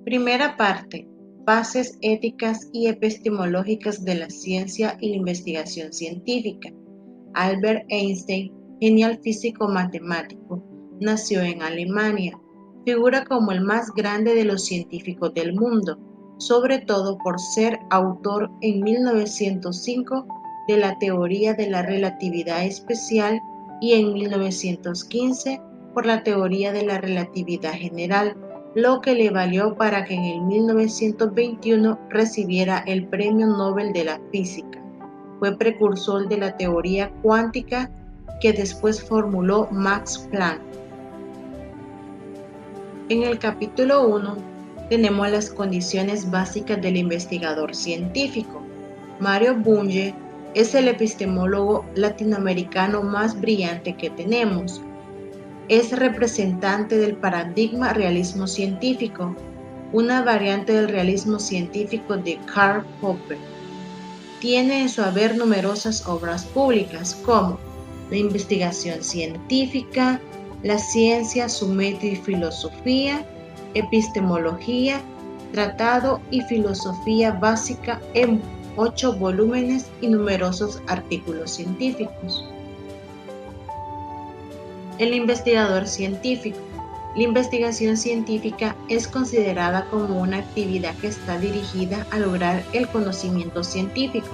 Primera parte. Bases éticas y epistemológicas de la ciencia y la investigación científica. Albert Einstein, genial físico matemático, nació en Alemania. Figura como el más grande de los científicos del mundo, sobre todo por ser autor en 1905 de la teoría de la relatividad especial y en 1915 por la teoría de la relatividad general, lo que le valió para que en el 1921 recibiera el Premio Nobel de la Física. Fue precursor de la teoría cuántica que después formuló Max Planck. En el capítulo 1 tenemos las condiciones básicas del investigador científico. Mario Bunge es el epistemólogo latinoamericano más brillante que tenemos. Es representante del paradigma realismo científico, una variante del realismo científico de Karl Popper. Tiene en su haber numerosas obras públicas como La investigación científica, La ciencia, su método y filosofía, Epistemología, Tratado y filosofía básica en 8 volúmenes y numerosos artículos científicos. El investigador científico. La investigación científica es considerada como una actividad que está dirigida a lograr el conocimiento científico.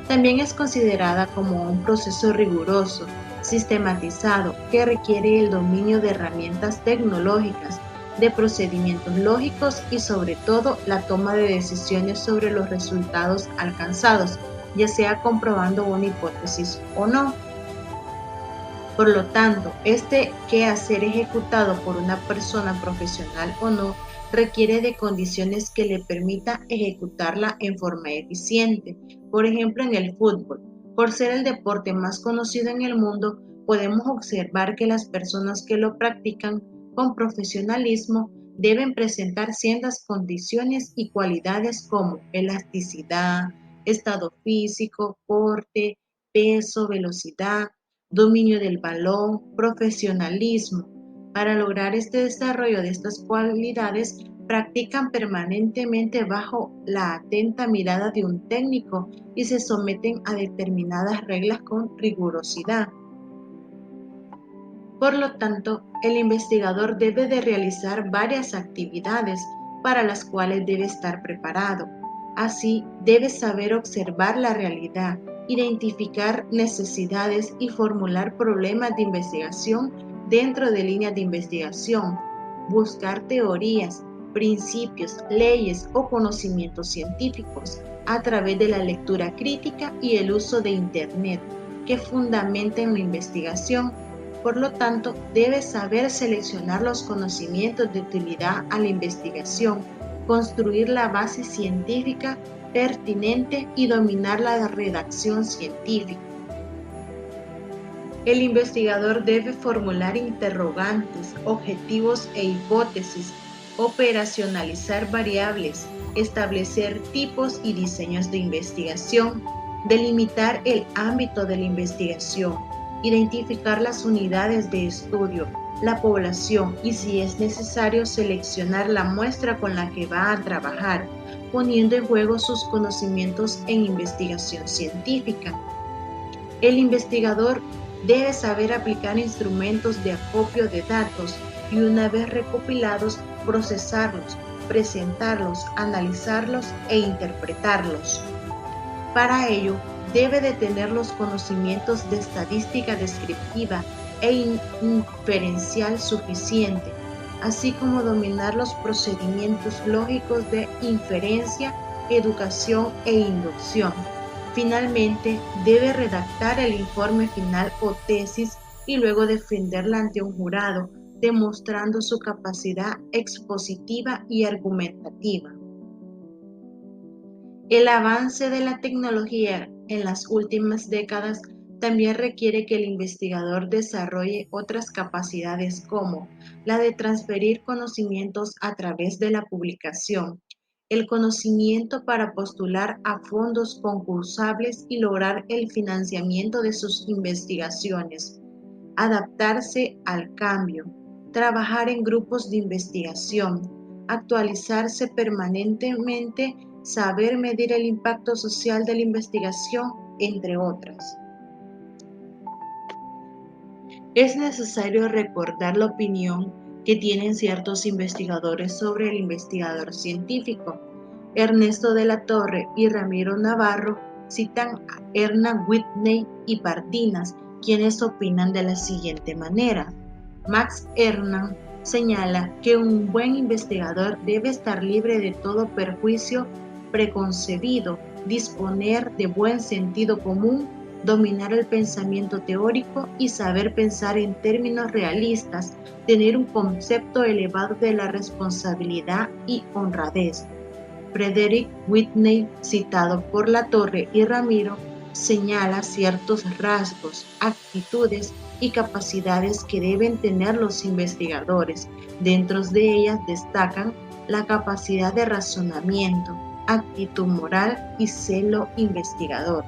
También es considerada como un proceso riguroso, sistematizado, que requiere el dominio de herramientas tecnológicas, de procedimientos lógicos y sobre todo la toma de decisiones sobre los resultados alcanzados, ya sea comprobando una hipótesis o no. Por lo tanto, este quehacer ejecutado por una persona profesional o no requiere de condiciones que le permita ejecutarla en forma eficiente. Por ejemplo, en el fútbol, por ser el deporte más conocido en el mundo, podemos observar que las personas que lo practican con profesionalismo deben presentar ciertas condiciones y cualidades como elasticidad, estado físico, porte, peso, velocidad, dominio del balón, profesionalismo. Para lograr este desarrollo de estas cualidades, practican permanentemente bajo la atenta mirada de un técnico y se someten a determinadas reglas con rigurosidad. Por lo tanto, el investigador debe de realizar varias actividades para las cuales debe estar preparado. Así, debe saber observar la realidad, identificar necesidades y formular problemas de investigación dentro de líneas de investigación, buscar teorías, principios, leyes o conocimientos científicos a través de la lectura crítica y el uso de Internet que fundamenten la investigación. Por lo tanto, debe saber seleccionar los conocimientos de utilidad a la investigación, construir la base científica pertinente y dominar la redacción científica. El investigador debe formular interrogantes, objetivos e hipótesis, operacionalizar variables, establecer tipos y diseños de investigación, delimitar el ámbito de la investigación, identificar las unidades de estudio, la población y si es necesario seleccionar la muestra con la que va a trabajar, poniendo en juego sus conocimientos en investigación científica. El investigador debe saber aplicar instrumentos de acopio de datos y una vez recopilados, procesarlos, presentarlos, analizarlos e interpretarlos. Para ello, debe de tener los conocimientos de estadística descriptiva e inferencial suficiente, así como dominar los procedimientos lógicos de inferencia, educación e inducción. Finalmente, debe redactar el informe final o tesis y luego defenderla ante un jurado, demostrando su capacidad expositiva y argumentativa. El avance de la tecnología en las últimas décadas también requiere que el investigador desarrolle otras capacidades como la de transferir conocimientos a través de la publicación, el conocimiento para postular a fondos concursables y lograr el financiamiento de sus investigaciones, adaptarse al cambio, trabajar en grupos de investigación, actualizarse permanentemente, saber medir el impacto social de la investigación, entre otras. Es necesario recordar la opinión que tienen ciertos investigadores sobre el investigador científico. Ernesto de la Torre y Ramiro Navarro citan a Hernán Whitney y Pardinas, quienes opinan de la siguiente manera. Max Hernán señala que un buen investigador debe estar libre de todo perjuicio preconcebido, disponer de buen sentido común, dominar el pensamiento teórico y saber pensar en términos realistas, tener un concepto elevado de la responsabilidad y honradez. Frederick Whitney, citado por La Torre y Ramiro, señala ciertos rasgos, actitudes y capacidades que deben tener los investigadores. Dentro de ellas destacan la capacidad de razonamiento, actitud moral y celo investigador.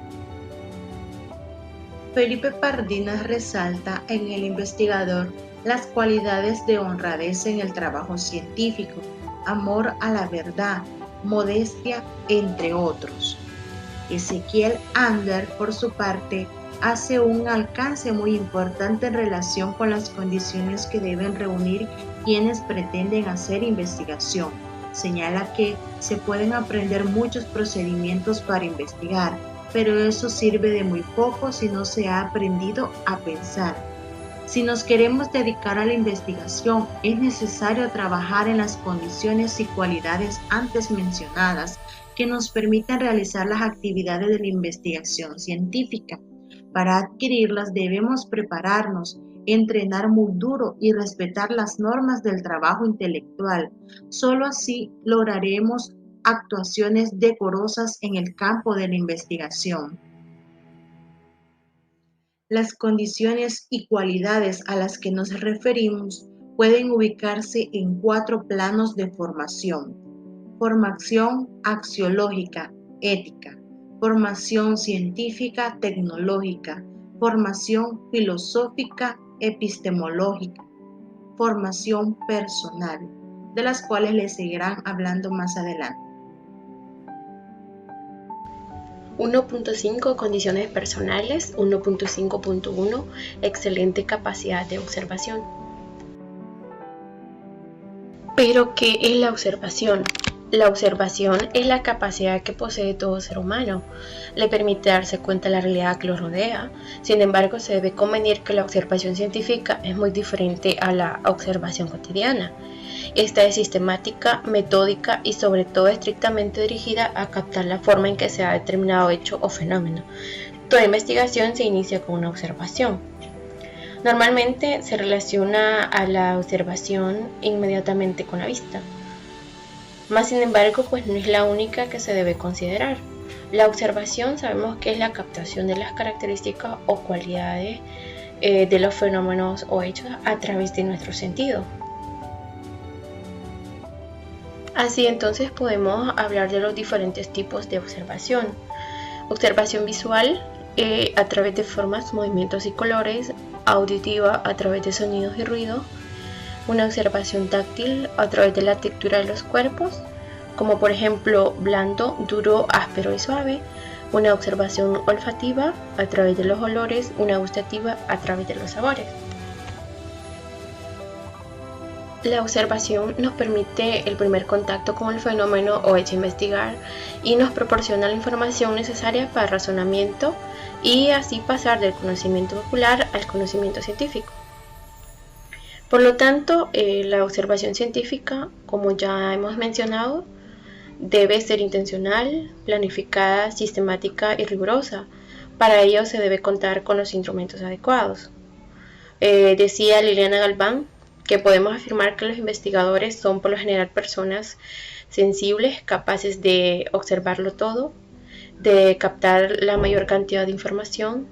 Felipe Pardinas resalta en el investigador las cualidades de honradez en el trabajo científico, amor a la verdad, modestia, entre otros. Ezequiel Ander, por su parte, hace un alcance muy importante en relación con las condiciones que deben reunir quienes pretenden hacer investigación. Señala que se pueden aprender muchos procedimientos para investigar, pero eso sirve de muy poco si no se ha aprendido a pensar. Si nos queremos dedicar a la investigación, es necesario trabajar en las condiciones y cualidades antes mencionadas que nos permitan realizar las actividades de la investigación científica. Para adquirirlas debemos prepararnos, entrenar muy duro y respetar las normas del trabajo intelectual. Solo así lograremos actuaciones decorosas en el campo de la investigación. Las condiciones y cualidades a las que nos referimos pueden ubicarse en 4 planos de formación: formación axiológica, ética; formación científica, tecnológica; formación filosófica, epistemológica; formación personal, de las cuales les seguirán hablando más adelante. 1.5 Condiciones personales. 1.5.1 Excelente capacidad de observación. ¿Pero qué es la observación? La observación es la capacidad que posee todo ser humano. Le permite darse cuenta de la realidad que lo rodea. Sin embargo, se debe convenir que la observación científica es muy diferente a la observación cotidiana. Esta es sistemática, metódica y sobre todo estrictamente dirigida a captar la forma en que se ha determinado hecho o fenómeno. Toda investigación se inicia con una observación. Normalmente se relaciona a la observación inmediatamente con la vista. Más sin embargo, pues no es la única que se debe considerar. La observación sabemos que es la captación de las características o cualidades de los fenómenos o hechos a través de nuestros sentidos. Así entonces podemos hablar de los diferentes tipos de observación. Observación visual a través de formas, movimientos y colores; auditiva a través de sonidos y ruidos; una observación táctil a través de la textura de los cuerpos, como por ejemplo blando, duro, áspero y suave; una observación olfativa a través de los olores; una gustativa a través de los sabores. La observación nos permite el primer contacto con el fenómeno o hecho a investigar y nos proporciona la información necesaria para el razonamiento y así pasar del conocimiento popular al conocimiento científico. Por lo tanto, la observación científica, como ya hemos mencionado, debe ser intencional, planificada, sistemática y rigurosa. Para ello se debe contar con los instrumentos adecuados. Decía Liliana Galván que podemos afirmar que los investigadores son por lo general personas sensibles, capaces de observarlo todo, de captar la mayor cantidad de información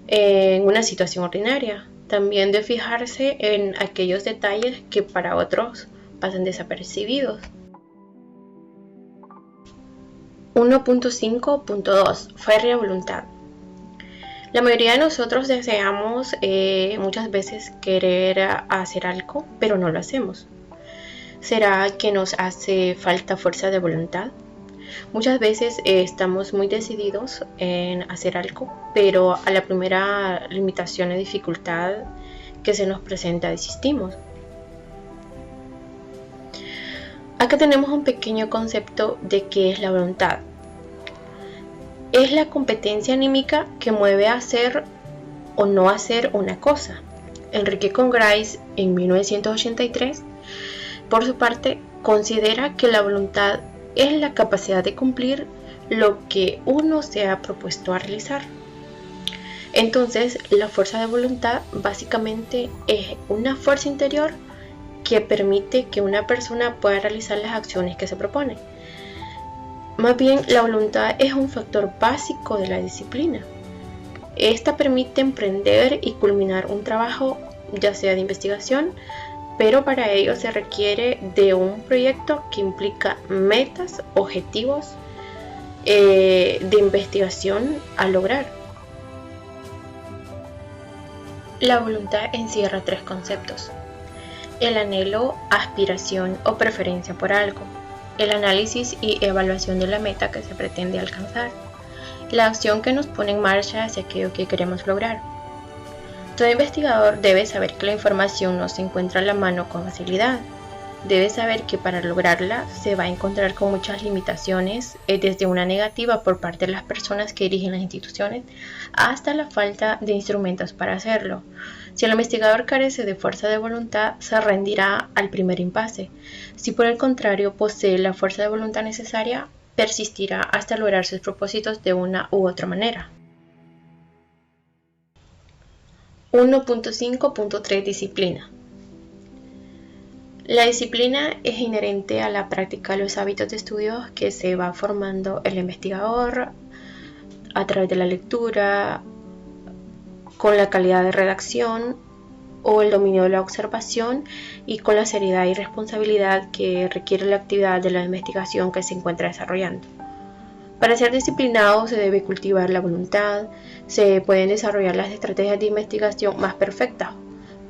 en una situación ordinaria, también de fijarse en aquellos detalles que para otros pasan desapercibidos. 1.5.2 Férrea voluntad. La mayoría de nosotros deseamos muchas veces querer hacer algo, pero no lo hacemos. ¿Será que nos hace falta fuerza de voluntad? Muchas veces estamos muy decididos en hacer algo, pero a la primera limitación o dificultad que se nos presenta desistimos. Acá tenemos un pequeño concepto de qué es la voluntad. Es la competencia anímica que mueve a hacer o no hacer una cosa. Enrique Congrace, en 1983, por su parte, considera que la voluntad es la capacidad de cumplir lo que uno se ha propuesto a realizar. Entonces, la fuerza de voluntad básicamente es una fuerza interior que permite que una persona pueda realizar las acciones que se propone. Más bien, la voluntad es un factor básico de la disciplina. Esta permite emprender y culminar un trabajo, ya sea de investigación, pero para ello se requiere de un proyecto que implica metas, objetivos de investigación a lograr. La voluntad encierra 3 conceptos: el anhelo, aspiración o preferencia por algo, el análisis y evaluación de la meta que se pretende alcanzar, la acción que nos pone en marcha hacia aquello que queremos lograr. Todo investigador debe saber que la información no se encuentra a la mano con facilidad. Debe saber que para lograrla se va a encontrar con muchas limitaciones, desde una negativa por parte de las personas que dirigen las instituciones hasta la falta de instrumentos para hacerlo. Si el investigador carece de fuerza de voluntad, se rendirá al primer impasse. Si por el contrario posee la fuerza de voluntad necesaria, persistirá hasta lograr sus propósitos de una u otra manera. 1.5.3 Disciplina. La disciplina es inherente a la práctica de los hábitos de estudio que se va formando el investigador a través de la lectura, con la calidad de redacción o el dominio de la observación y con la seriedad y responsabilidad que requiere la actividad de la investigación que se encuentra desarrollando. Para ser disciplinado se debe cultivar la voluntad, se pueden desarrollar las estrategias de investigación más perfectas,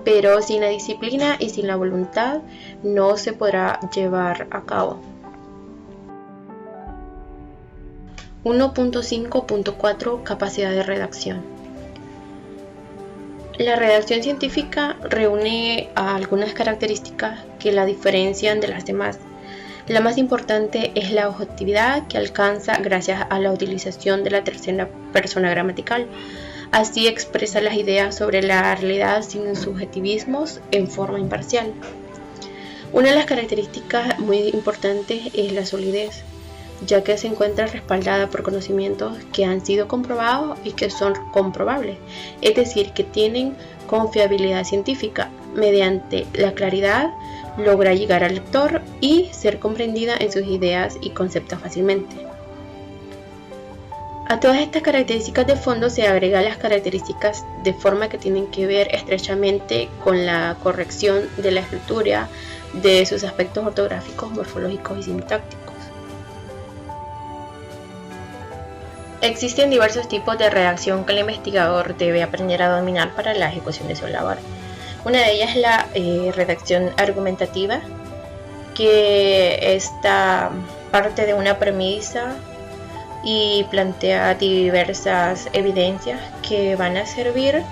pero sin la disciplina y sin la voluntad no se podrá llevar a cabo. 1.5.4 Capacidad de redacción. La redacción científica reúne algunas características que la diferencian de las demás. La más importante es la objetividad que alcanza gracias a la utilización de la tercera persona gramatical. Así expresa las ideas sobre la realidad sin subjetivismos en forma imparcial. Una de las características muy importantes es la solidez, ya que se encuentra respaldada por conocimientos que han sido comprobados y que son comprobables, es decir, que tienen confiabilidad científica. Mediante la claridad logra llegar al lector y ser comprendida en sus ideas y conceptos fácilmente. A todas estas características de fondo se agregan las características de forma que tienen que ver estrechamente con la corrección de la escritura, de sus aspectos ortográficos, morfológicos y sintácticos. Existen diversos tipos de redacción que el investigador debe aprender a dominar para la ejecución de su labor. Una de ellas es la redacción argumentativa, que esta parte de una premisa y plantea diversas evidencias que van a servir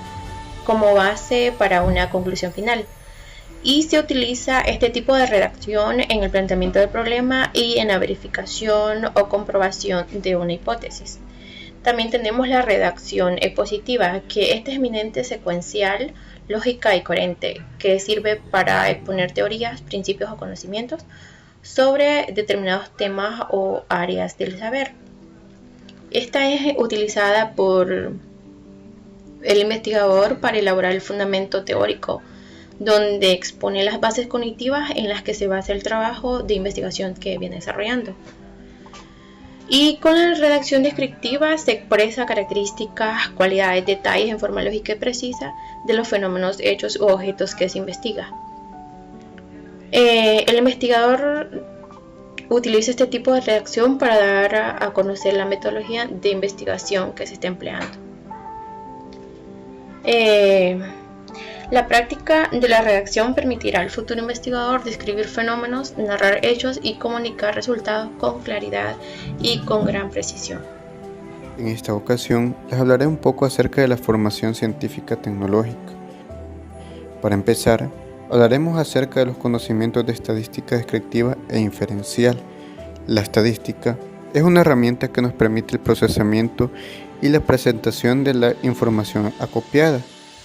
como base para una conclusión final. Y se utiliza este tipo de redacción en el planteamiento del problema y en la verificación o comprobación de una hipótesis. También tenemos la redacción expositiva, que es eminente secuencial, lógica y coherente, que sirve para exponer teorías, principios o conocimientos sobre determinados temas o áreas del saber. Esta es utilizada por el investigador para elaborar el fundamento teórico, donde expone las bases cognitivas en las que se basa el trabajo de investigación que viene desarrollando. Y con la redacción descriptiva se expresa características, cualidades, detalles en forma lógica y precisa de los fenómenos, hechos u objetos que se investiga. El investigador utiliza este tipo de redacción para dar a conocer la metodología de investigación que se está empleando. La práctica de la redacción permitirá al futuro investigador describir fenómenos, narrar hechos y comunicar resultados con claridad y con gran precisión. En esta ocasión les hablaré un poco acerca de la formación científica tecnológica. Para empezar, hablaremos acerca de los conocimientos de estadística descriptiva e inferencial. La estadística es una herramienta que nos permite el procesamiento y la presentación de la información acopiada.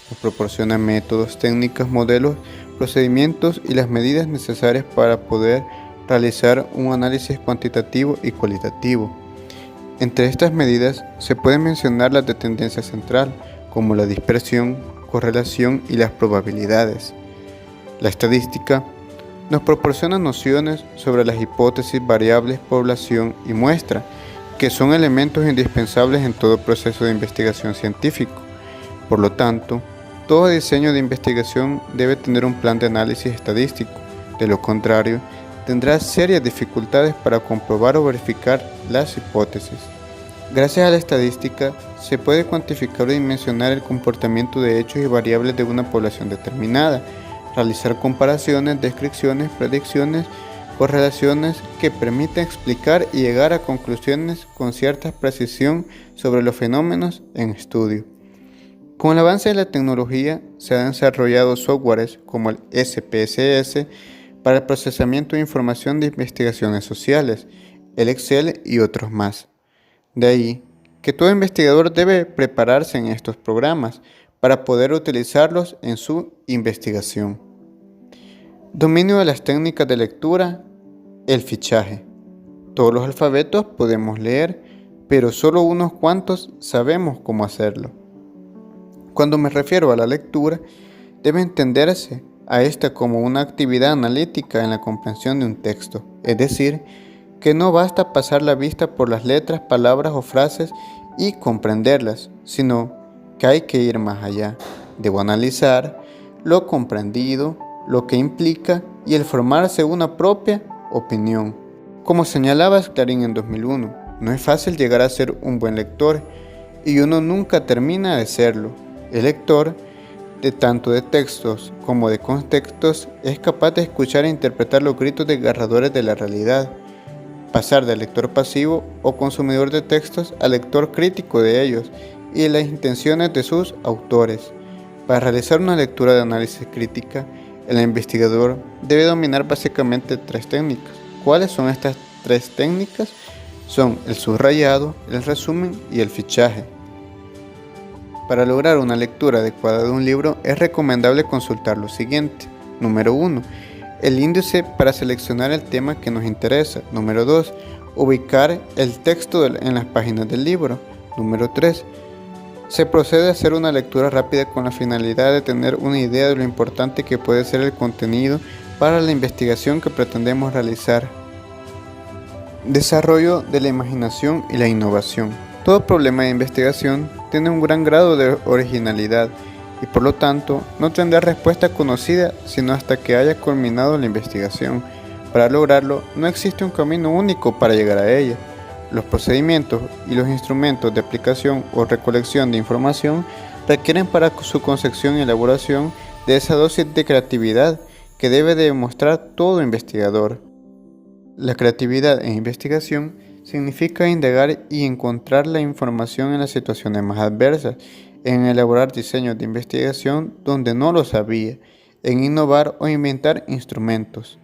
Nos proporciona métodos, técnicas, modelos, procedimientos y las medidas necesarias para poder realizar un análisis cuantitativo y cualitativo. Entre estas medidas se pueden mencionar las de tendencia central, como la dispersión, correlación y las probabilidades. La estadística nos proporciona nociones sobre las hipótesis, variables, población y muestra, que son elementos indispensables en todo proceso de investigación científico. Por lo tanto, todo diseño de investigación debe tener un plan de análisis estadístico. De lo contrario, tendrá serias dificultades para comprobar o verificar las hipótesis. Gracias a la estadística, se puede cuantificar o dimensionar el comportamiento de hechos y variables de una población determinada, realizar comparaciones, descripciones, predicciones, correlaciones que permiten explicar y llegar a conclusiones con cierta precisión sobre los fenómenos en estudio. Con el avance de la tecnología se han desarrollado softwares como el SPSS para el procesamiento de información de investigaciones sociales, el Excel y otros más. De ahí que todo investigador debe prepararse en estos programas para poder utilizarlos en su investigación. Dominio de las técnicas de lectura, el fichaje. Todos los alfabetos podemos leer, pero solo unos cuantos sabemos cómo hacerlo. Cuando me refiero a la lectura, debe entenderse a esta como una actividad analítica en la comprensión de un texto, es decir, que no basta pasar la vista por las letras, palabras o frases y comprenderlas, sino que hay que ir más allá. Debo analizar lo comprendido, lo que implica y el formarse una propia opinión. Como señalaba Clarín en 2001, no es fácil llegar a ser un buen lector y uno nunca termina de serlo. El lector, de tanto de textos como de contextos, es capaz de escuchar e interpretar los gritos desgarradores de la realidad, pasar de lector pasivo o consumidor de textos a lector crítico de ellos y de las intenciones de sus autores. Para realizar una lectura de análisis crítica, el investigador debe dominar básicamente 3 técnicas. ¿Cuáles son estas 3 técnicas? Son el subrayado, el resumen y el fichaje. Para lograr una lectura adecuada de un libro es recomendable consultar lo siguiente. Número 1. El índice para seleccionar el tema que nos interesa. Número 2. Ubicar el texto en las páginas del libro. Número 3. Se procede a hacer una lectura rápida con la finalidad de tener una idea de lo importante que puede ser el contenido para la investigación que pretendemos realizar. Desarrollo de la imaginación y la innovación. Todo problema de investigación tiene un gran grado de originalidad y por lo tanto no tendrá respuesta conocida sino hasta que haya culminado la investigación. Para lograrlo, no existe un camino único para llegar a ella. Los procedimientos y los instrumentos de aplicación o recolección de información requieren para su concepción y elaboración de esa dosis de creatividad que debe demostrar todo investigador. La creatividad en investigación significa indagar y encontrar la información en las situaciones más adversas, en elaborar diseños de investigación donde no los había, en innovar o inventar instrumentos.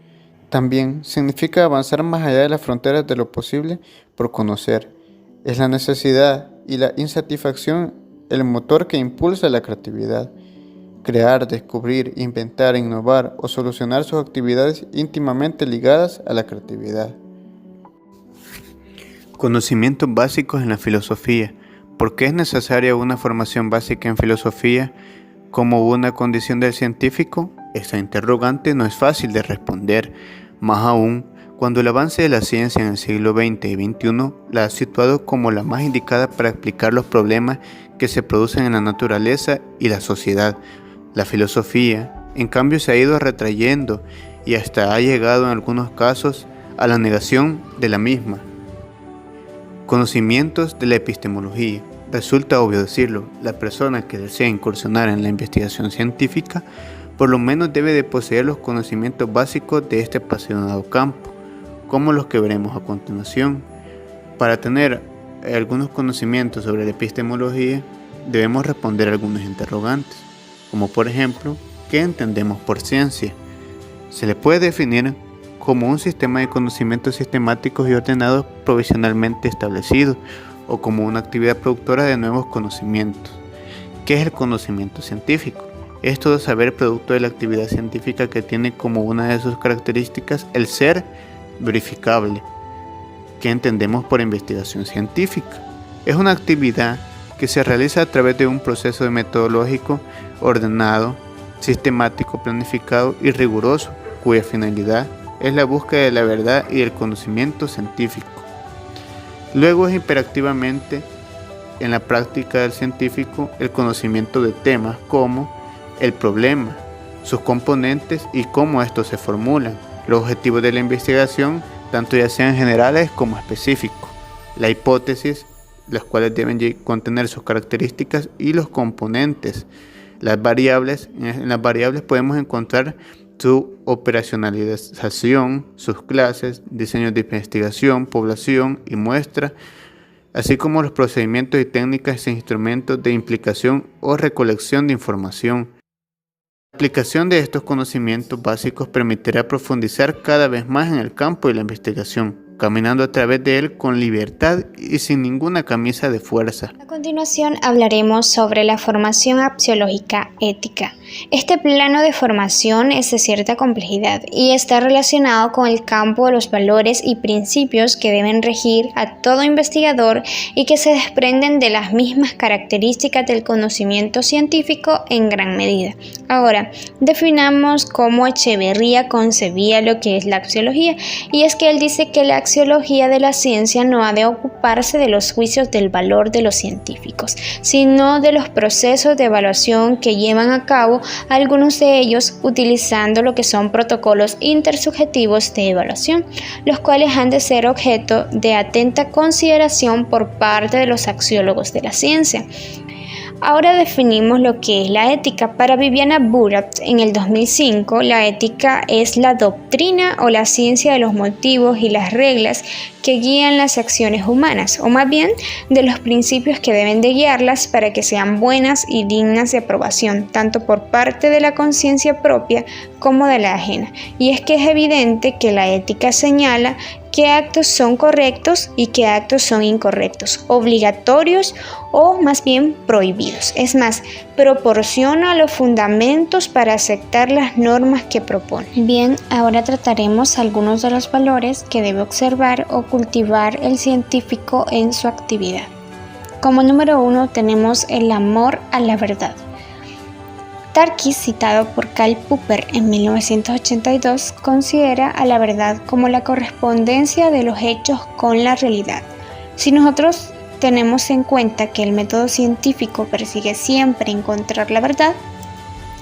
También significa avanzar más allá de las fronteras de lo posible por conocer. Es la necesidad y la insatisfacción el motor que impulsa la creatividad. Crear, descubrir, inventar, innovar o solucionar sus actividades íntimamente ligadas a la creatividad. Conocimientos básicos en la filosofía. ¿Por qué es necesaria una formación básica en filosofía como una condición del científico? Esta interrogante no es fácil de responder, más aún cuando el avance de la ciencia en el siglo XX y XXI la ha situado como la más indicada para explicar los problemas que se producen en la naturaleza y la sociedad. La filosofía, en cambio, se ha ido retrayendo y hasta ha llegado en algunos casos a la negación de la misma. Conocimientos de la epistemología. Resulta obvio decirlo, la persona que desea incursionar en la investigación científica por lo menos debe de poseer los conocimientos básicos de este apasionado campo, como los que veremos a continuación. Para tener algunos conocimientos sobre la epistemología, debemos responder algunos interrogantes, como por ejemplo, ¿qué entendemos por ciencia? Se le puede definir como un sistema de conocimientos sistemáticos y ordenados provisionalmente establecidos, o como una actividad productora de nuevos conocimientos. ¿Qué es el conocimiento científico? Es todo saber producto de la actividad científica que tiene como una de sus características el ser verificable. ¿Qué entendemos por investigación científica? Es una actividad que se realiza a través de un proceso metodológico ordenado, sistemático, planificado y riguroso, cuya finalidad es la búsqueda de la verdad y del conocimiento científico. Luego es imperativamente en la práctica del científico el conocimiento de temas como el problema, sus componentes y cómo estos se formulan, los objetivos de la investigación, tanto ya sean generales como específicos, la hipótesis, las cuales deben contener sus características y los componentes, las variables. En las variables podemos encontrar su operacionalización, sus clases, diseños de investigación, población y muestra, así como los procedimientos y técnicas e instrumentos de implicación o recolección de información. La aplicación de estos conocimientos básicos permitirá profundizar cada vez más en el campo de la investigación, caminando a través de él con libertad y sin ninguna camisa de fuerza. A continuación hablaremos sobre la formación axiológica ética. Este plano de formación es de cierta complejidad y está relacionado con el campo de los valores y principios que deben regir a todo investigador y que se desprenden de las mismas características del conocimiento científico en gran medida. Ahora, definamos cómo Echeverría concebía lo que es la axiología, y es que él dice que la axiología de la ciencia no ha de ocuparse de los juicios del valor de los científicos, sino de los procesos de evaluación que llevan a cabo algunos de ellos utilizando lo que son protocolos intersubjetivos de evaluación, los cuales han de ser objeto de atenta consideración por parte de los axiólogos de la ciencia. Ahora definimos lo que es la ética. Para Viviana Burat, en el 2005, la ética es la doctrina o la ciencia de los motivos y las reglas que guían las acciones humanas, o más bien de los principios que deben de guiarlas para que sean buenas y dignas de aprobación, tanto por parte de la conciencia propia como de la ajena. Y es que es evidente que la ética señala qué actos son correctos y qué actos son incorrectos, obligatorios o más bien prohibidos. Es más, proporciona los fundamentos para aceptar las normas que propone. Bien, ahora trataremos algunos de los valores que debe observar o cultivar el científico en su actividad. Como número 1 tenemos el amor a la verdad. Tarski, citado por Karl Popper en 1982, considera a la verdad como la correspondencia de los hechos con la realidad. Si nosotros tenemos en cuenta que el método científico persigue siempre encontrar la verdad,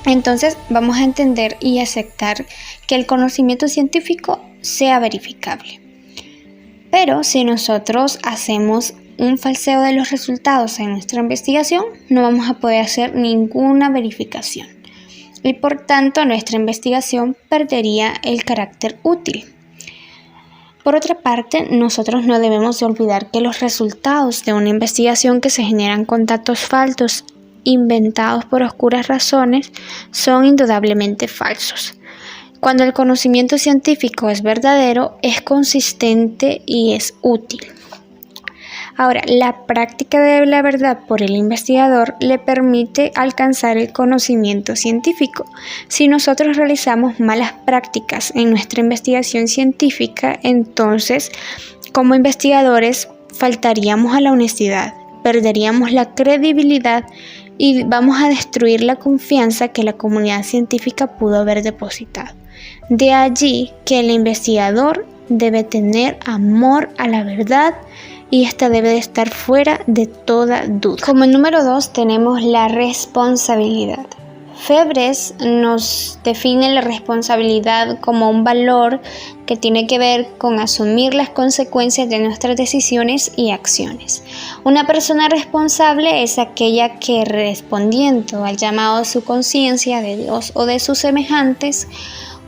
entonces vamos a entender y aceptar que el conocimiento científico sea verificable. Pero si nosotros hacemos un falseo de los resultados en nuestra investigación, no vamos a poder hacer ninguna verificación y por tanto nuestra investigación perdería el carácter útil. Por otra parte, nosotros no debemos de olvidar que los resultados de una investigación que se generan con datos falsos inventados por oscuras razones son indudablemente falsos. Cuando el conocimiento científico es verdadero, es consistente y es útil. Ahora, la práctica de la verdad por el investigador le permite alcanzar el conocimiento científico. Si nosotros realizamos malas prácticas en nuestra investigación científica, entonces, como investigadores, faltaríamos a la honestidad, perderíamos la credibilidad y vamos a destruir la confianza que la comunidad científica pudo haber depositado. De allí que el investigador debe tener amor a la verdad y esta debe de estar fuera de toda duda. Como número 2 tenemos la responsabilidad. Febres nos define la responsabilidad como un valor que tiene que ver con asumir las consecuencias de nuestras decisiones y acciones. Una persona responsable es aquella que, respondiendo al llamado de su conciencia, de Dios o de sus semejantes,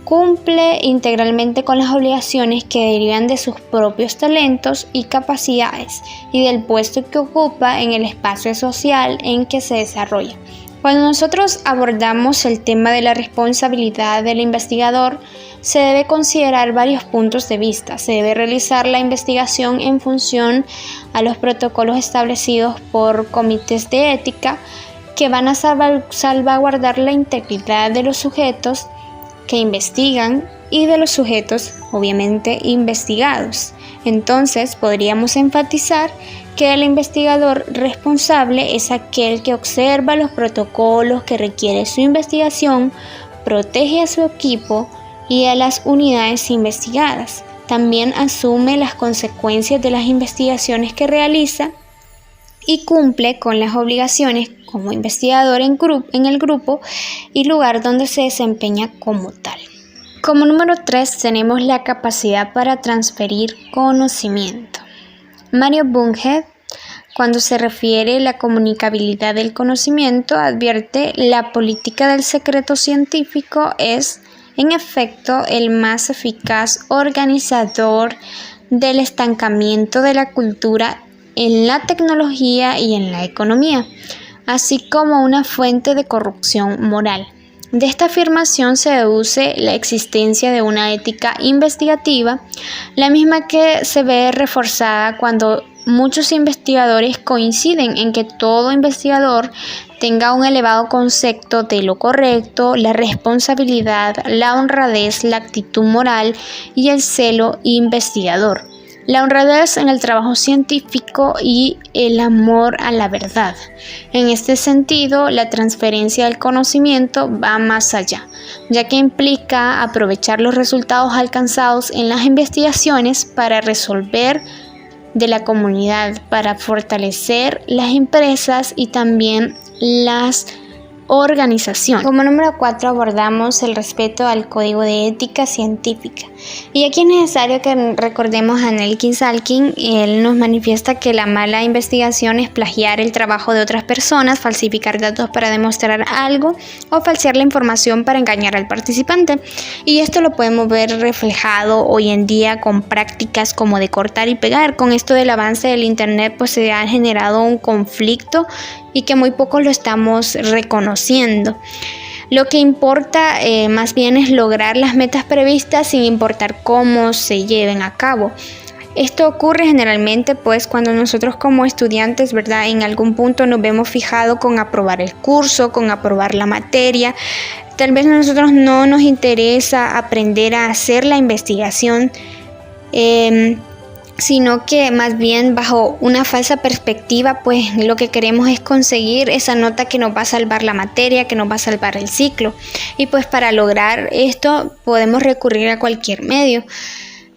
cumple integralmente con las obligaciones que derivan de sus propios talentos y capacidades y del puesto que ocupa en el espacio social en que se desarrolla. Cuando nosotros abordamos el tema de la responsabilidad del investigador, se debe considerar varios puntos de vista. Se debe realizar la investigación en función a los protocolos establecidos por comités de ética que van a salvaguardar la integridad de los sujetos que investigan y de los sujetos, obviamente, investigados. Entonces, podríamos enfatizar que el investigador responsable es aquel que observa los protocolos que requiere su investigación, protege a su equipo y a las unidades investigadas. También asume las consecuencias de las investigaciones que realiza y cumple con las obligaciones como investigador en el grupo y lugar donde se desempeña como tal. Como número 3 tenemos la capacidad para transferir conocimiento. Mario Bunge, cuando se refiere a la comunicabilidad del conocimiento, advierte: la política del secreto científico es, en efecto, el más eficaz organizador del estancamiento de la cultura en la tecnología y en la economía, así como una fuente de corrupción moral. De esta afirmación se deduce la existencia de una ética investigativa, la misma que se ve reforzada cuando muchos investigadores coinciden en que todo investigador tenga un elevado concepto de lo correcto, la responsabilidad, la honradez, la actitud moral y el celo investigador. La honradez en el trabajo científico y el amor a la verdad. En este sentido, la transferencia del conocimiento va más allá, ya que implica aprovechar los resultados alcanzados en las investigaciones para resolver de la comunidad, para fortalecer las empresas y también las organizaciones. Como número 4 abordamos el respeto al código de ética científica. Y aquí es necesario que recordemos a Nelson Salkin. Él nos manifiesta que la mala investigación es plagiar el trabajo de otras personas, falsificar datos para demostrar algo o falsear la información para engañar al participante. Y esto lo podemos ver reflejado hoy en día con prácticas como de cortar y pegar. Con esto del avance del internet, pues se ha generado un conflicto y que muy pocos lo estamos reconociendo. Lo que importa más bien es lograr las metas previstas sin importar cómo se lleven a cabo. Esto ocurre generalmente pues cuando nosotros como estudiantes, ¿verdad? En algún punto nos vemos fijados con aprobar el curso, con aprobar la materia. Tal vez a nosotros no nos interesa aprender a hacer la investigación, sino que más bien bajo una falsa perspectiva, pues lo que queremos es conseguir esa nota que nos va a salvar la materia, que nos va a salvar el ciclo. Y pues para lograr esto podemos recurrir a cualquier medio.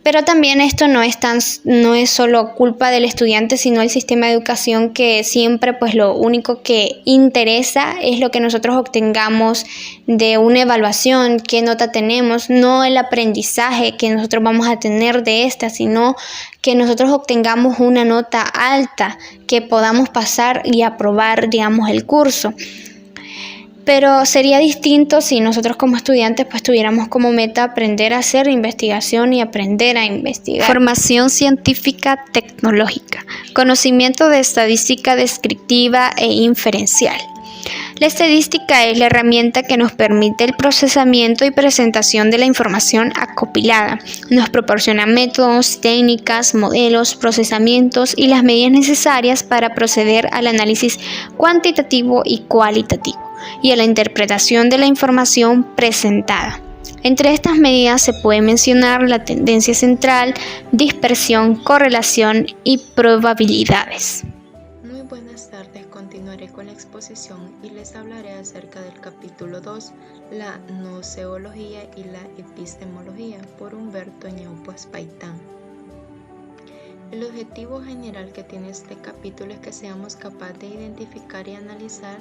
Pero también esto no es solo culpa del estudiante, sino el sistema de educación, que siempre pues lo único que interesa es lo que nosotros obtengamos de una evaluación, qué nota tenemos, no el aprendizaje que nosotros vamos a tener de esta, sino que nosotros obtengamos una nota alta, que podamos pasar y aprobar, digamos, el curso. Pero sería distinto si nosotros como estudiantes pues tuviéramos como meta aprender a hacer investigación y aprender a investigar. Formación científica tecnológica, conocimiento de estadística descriptiva e inferencial. La estadística es la herramienta que nos permite el procesamiento y presentación de la información acopilada. Nos proporciona métodos, técnicas, modelos, procesamientos y las medidas necesarias para proceder al análisis cuantitativo y cualitativo y a la interpretación de la información presentada. Entre estas medidas se puede mencionar la tendencia central, dispersión, correlación y probabilidades. Muy buenas tardes, continuaré con la exposición y les hablaré acerca del capítulo 2, la noceología y la epistemología, por Humberto Ñaupo Espaitán. El objetivo general que tiene este capítulo es que seamos capaces de identificar y analizar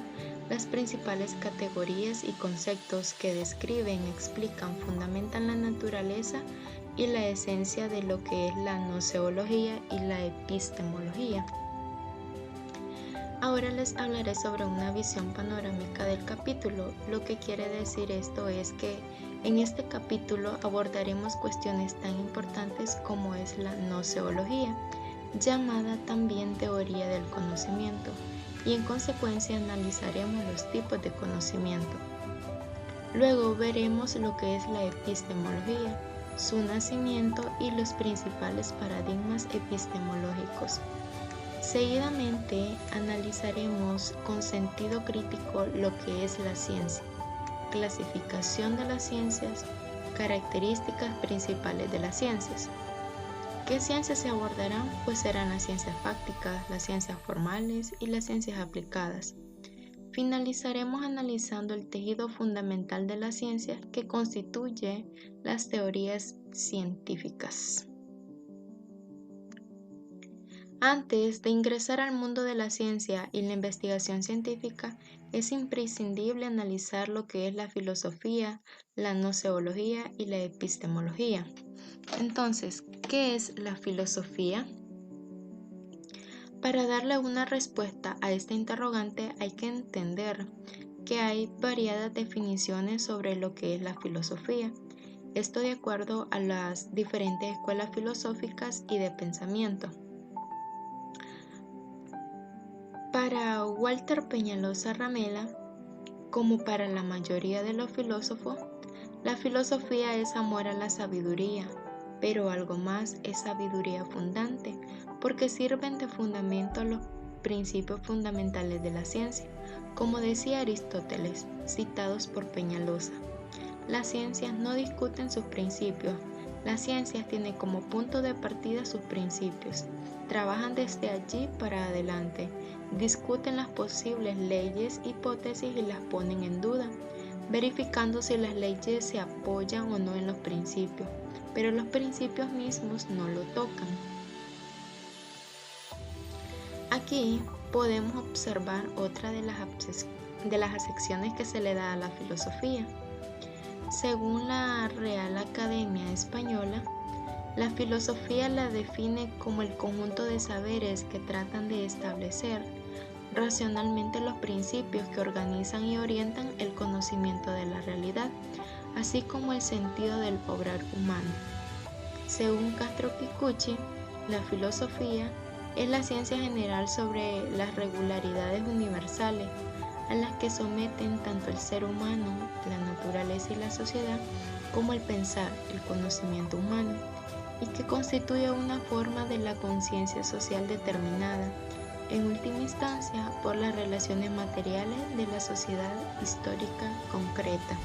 las principales categorías y conceptos que describen, explican, fundamentan la naturaleza y la esencia de lo que es la gnoseología y la epistemología. Ahora les hablaré sobre una visión panorámica del capítulo. Lo que quiere decir esto es que en este capítulo abordaremos cuestiones tan importantes como es la gnoseología, llamada también teoría del conocimiento, y en consecuencia analizaremos los tipos de conocimiento. Luego veremos lo que es la epistemología, su nacimiento y los principales paradigmas epistemológicos. Seguidamente analizaremos con sentido crítico lo que es la ciencia, clasificación de las ciencias, características principales de las ciencias. ¿Qué ciencias se abordarán? Pues serán las ciencias fácticas, las ciencias formales y las ciencias aplicadas. Finalizaremos analizando el tejido fundamental de las ciencias que constituye las teorías científicas. Antes de ingresar al mundo de la ciencia y la investigación científica, es imprescindible analizar lo que es la filosofía, la gnoseología y la epistemología. Entonces, ¿qué es la filosofía? Para darle una respuesta a esta interrogante hay que entender que hay variadas definiciones sobre lo que es la filosofía. Esto de acuerdo a las diferentes escuelas filosóficas y de pensamiento. Para Walter Peñalosa Ramela, como para la mayoría de los filósofos, la filosofía es amor a la sabiduría, pero algo más es sabiduría fundante, porque sirven de fundamento a los principios fundamentales de la ciencia, como decía Aristóteles, citados por Peñalosa. Las ciencias no discuten sus principios, las ciencias tienen como punto de partida sus principios, trabajan desde allí para adelante, discuten las posibles leyes, hipótesis y las ponen en duda, verificando si las leyes se apoyan o no en los principios, pero los principios mismos no lo tocan. Aquí podemos observar otra de las acepciones que se le da a la filosofía. Según la Real Academia Española, la filosofía la define como el conjunto de saberes que tratan de establecer racionalmente los principios que organizan y orientan el conocimiento de la realidad, así como el sentido del obrar humano. Según Castro Kikuchi, la filosofía es la ciencia general sobre las regularidades universales a las que someten tanto el ser humano, la naturaleza y la sociedad, como el pensar, el conocimiento humano, y que constituye una forma de la conciencia social determinada, en última instancia, por las relaciones materiales de la sociedad histórica concreta.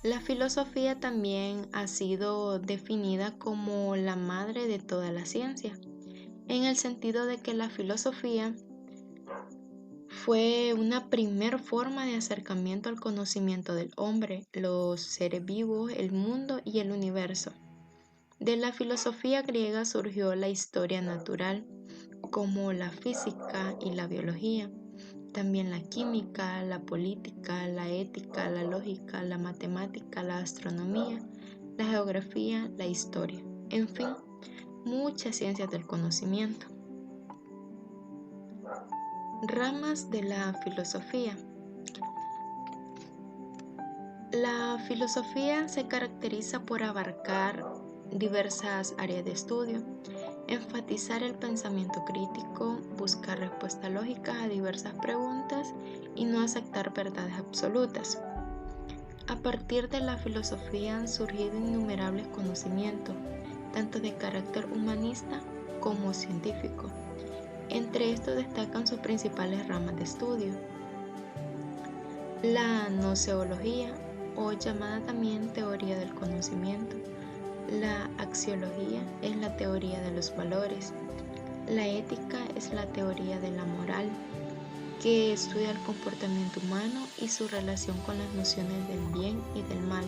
La filosofía también ha sido definida como la madre de toda la ciencia, en el sentido de que la filosofía fue una primer forma de acercamiento al conocimiento del hombre, los seres vivos, el mundo y el universo. De la filosofía griega surgió la historia natural, como la física y la biología, también la química, la política, la ética, la lógica, la matemática, la astronomía, la geografía, la historia, en fin, muchas ciencias del conocimiento. Ramas de la filosofía. La filosofía se caracteriza por abarcar diversas áreas de estudio, enfatizar el pensamiento crítico, buscar respuestas lógicas a diversas preguntas y no aceptar verdades absolutas. A partir de la filosofía han surgido innumerables conocimientos, tanto de carácter humanista como científico. Entre estos destacan sus principales ramas de estudio. La gnoseología, o llamada también teoría del conocimiento. La axiología es la teoría de los valores. La ética es la teoría de la moral, que estudia el comportamiento humano y su relación con las nociones del bien y del mal.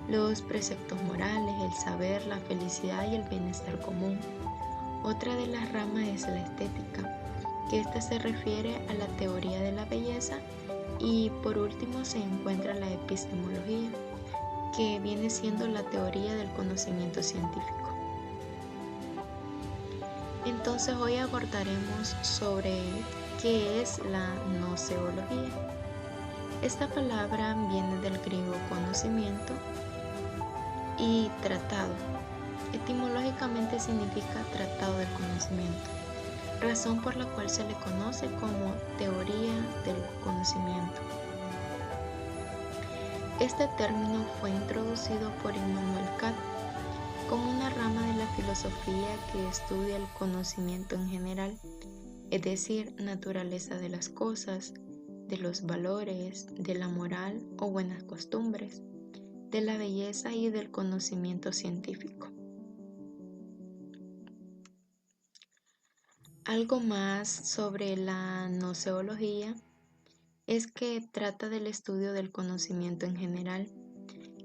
los preceptos morales, el saber, la felicidad y el bienestar común. Otra de las ramas es la estética, que esta se refiere a la teoría de la belleza, y por último se encuentra la epistemología, que viene siendo la teoría del conocimiento científico. Entonces hoy abordaremos sobre qué es la gnoseología. Esta palabra viene del griego conocimiento y tratado. Etimológicamente significa tratado del conocimiento, razón por la cual se le conoce como teoría del conocimiento. Este término fue introducido por Immanuel Kant como una rama de la filosofía que estudia el conocimiento en general, es decir, naturaleza de las cosas, de los valores, de la moral o buenas costumbres, de la belleza y del conocimiento científico. Algo más sobre la gnoseología es que trata del estudio del conocimiento en general,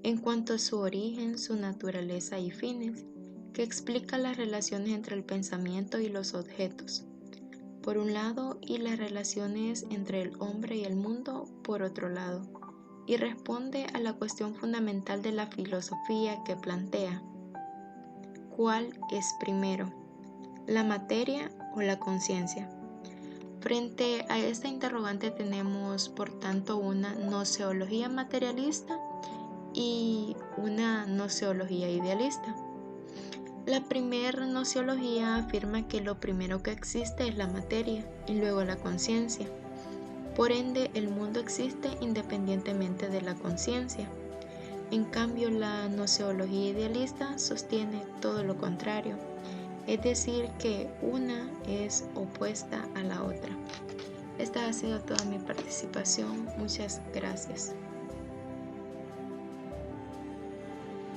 en cuanto a su origen, su naturaleza y fines, que explica las relaciones entre el pensamiento y los objetos, por un lado, y las relaciones entre el hombre y el mundo, por otro lado, y responde a la cuestión fundamental de la filosofía que plantea: ¿cuál es primero, la materia o la conciencia? Frente a esta interrogante tenemos, por tanto, una gnoseología materialista y una gnoseología idealista. La primera gnoseología afirma que lo primero que existe es la materia y luego la conciencia. Por ende, el mundo existe independientemente de la conciencia. En cambio, la gnoseología idealista sostiene todo lo contrario, es decir, que una es opuesta a la otra. Esta ha sido toda mi participación. Muchas gracias.